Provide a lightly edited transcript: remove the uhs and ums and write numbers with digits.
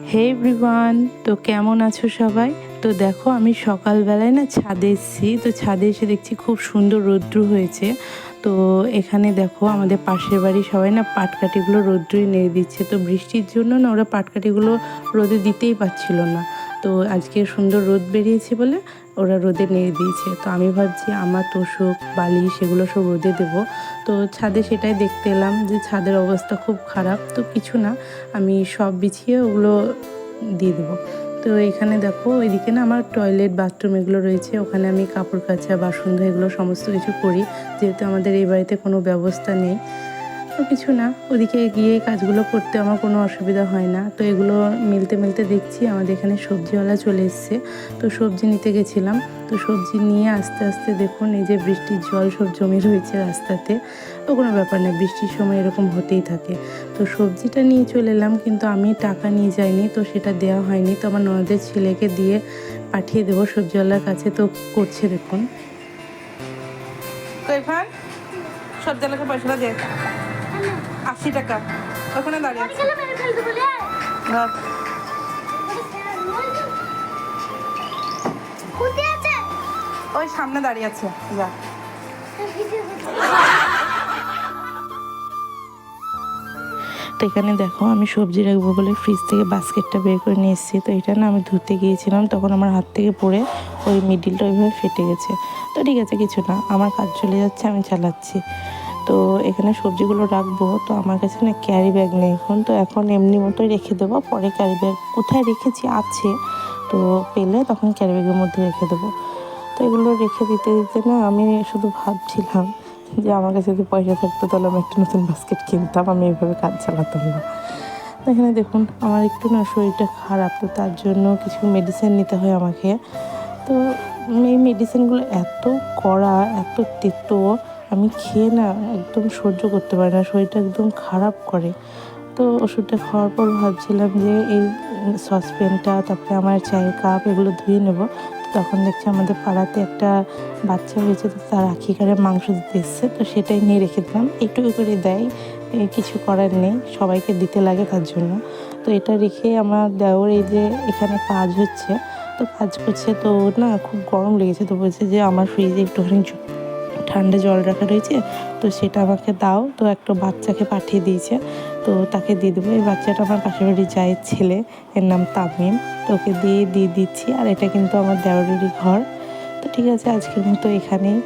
হে everyone, তো কেমন আছো সবাই? তো দেখো আমি সকালবেলায় না ছাদে এসেছি। তো ছাদে এসে দেখছি খুব সুন্দর রৌদ্র হয়েছে। তো এখানে দেখো আমাদের পাশের বাড়ি সবাই না পাটকাঠিগুলো রৌদ্রই নেড়ে দিচ্ছে। তো বৃষ্টির জন্য না ওরা পাটকাঠিগুলো রোদে দিতেই পারছিল না। তো আজকে সুন্দর রোদ বেরিয়েছে বলে ওরা রোদে নেড়ে দিয়েছে। তো আমি ভাবছি আমার তোষক বালি সেগুলো সব রোদে দেবো। তো ছাদে সেটাই দেখতে এলাম যে ছাদের অবস্থা খুব খারাপ। তো কিছু না, আমি সব বিছিয়ে ওগুলো দিয়ে দেবো। তো এখানে দেখো ওইদিকে না আমার টয়লেট বাথরুম এগুলো রয়েছে, ওখানে আমি কাপড় কাচা বাসন ধোয়া এগুলো সমস্ত কিছু করি, যেহেতু আমাদের এই বাড়িতে কোনো ব্যবস্থা নেই। তো কিছু না, ওদিকে গিয়ে কাজগুলো করতে আমার কোনো অসুবিধা হয় না। তো এগুলো মিলতে মিলতে দেখছি আমাদের এখানে সবজিওয়ালা চলে এসছে। তো সবজি নিতে গেছিলাম। তো সবজি নিয়ে আস্তে আস্তে দেখুন এই যে বৃষ্টির জল সব জমে রয়েছে রাস্তাতে। তো কোনো ব্যাপার না, বৃষ্টির সময় এরকম হতেই থাকে। তো সবজিটা নিয়ে চলে এলাম, কিন্তু আমি টাকা নিয়ে যাইনি, তো সেটা দেওয়া হয়নি। তো আমার ননদের ছেলেকে দিয়ে পাঠিয়ে দেবো সবজিওয়ালার কাছে। তো করছে দেখুন। সবজিওয়ালাকে পয়সাটা দে, 80 টাকা। ওখানে দাঁড়িয়ে আছে। ওই সামনে দাঁড়িয়ে আছে, যা। তো এখানে দেখো আমি সবজি রাখবো বলে ফ্রিজ থেকে বাস্কেটটা বের করে নিয়ে এসেছি। তো এটা না আমি ধুতে গিয়েছিলাম, তখন আমার হাত থেকে পড়ে ওই মিডিলটা ওইভাবে ফেটে গেছে। তো ঠিক আছে, কিছু না, আমার কাজ চলে যাচ্ছে, আমি চালাচ্ছি। তো এখানে সবজিগুলো রাখবো। তো আমার কাছে না ক্যারি ব্যাগ নেই এখন। তো এখন এমনি মতোই রেখে দেবো, পরে ক্যারি ব্যাগ কোথায় রেখেছি আছে, তো পেলে তখন ক্যারি ব্যাগের মধ্যে রেখে দেবো। তো এগুলো রেখে দিতে দিতে না আমি শুধু ভাবছিলাম যে আমার কাছে যদি পয়সা থাকতো তাহলে আমি একটা নতুন বাস্কেট কিনতাম, আমি এইভাবে কাজ চালাতাম না। তো এখানে দেখুন আমার একটু না শরীরটা খারাপ, তো তার জন্য কিছু মেডিসিন নিতে হয় আমাকে। তো এই মেডিসিনগুলো এত কড়া, এত তেতো, আমি খেয়ে না একদম সহ্য করতে পারি না, শরীরটা একদম খারাপ করে। তো ওষুধটা খাওয়ার পর ভাবছিলাম যে এই সসপ্যানটা, তারপরে আমার চায়ের কাপ এগুলো ধুয়ে নেব। তখন দেখছি আমাদের পাড়াতে একটা বাচ্চা হয়েছে, তো তার আখিকারে মাংস দিতে এসছে। তো সেটাই নিয়ে রেখে দিলাম, একটু করে দেয়, কিছু করার নেই, সবাইকে দিতে লাগে তার জন্য। তো এটা রেখে আমার দেওর এই যে এখানে কাজ হচ্ছে, তো কাজ করছে, তো না খুব গরম লেগেছে। তো বলছে যে আমার ফ্রিজে একটুখানি ঠান্ডা জল রাখা রয়েছে, তো সেটা আমাকে দাও। তো একটা বাচ্চাকে পাঠিয়ে দিয়েছে, তো তাকে দিয়ে দেবো। এই বাচ্চাটা আমার পাশের বাড়ি যায় ছেলে, এর নাম তামিম। তো ওকে দিয়ে দিচ্ছি। আর এটা কিন্তু আমার দেওরেরই ঘর। তো ঠিক আছে, আজকের মতো এখানেই।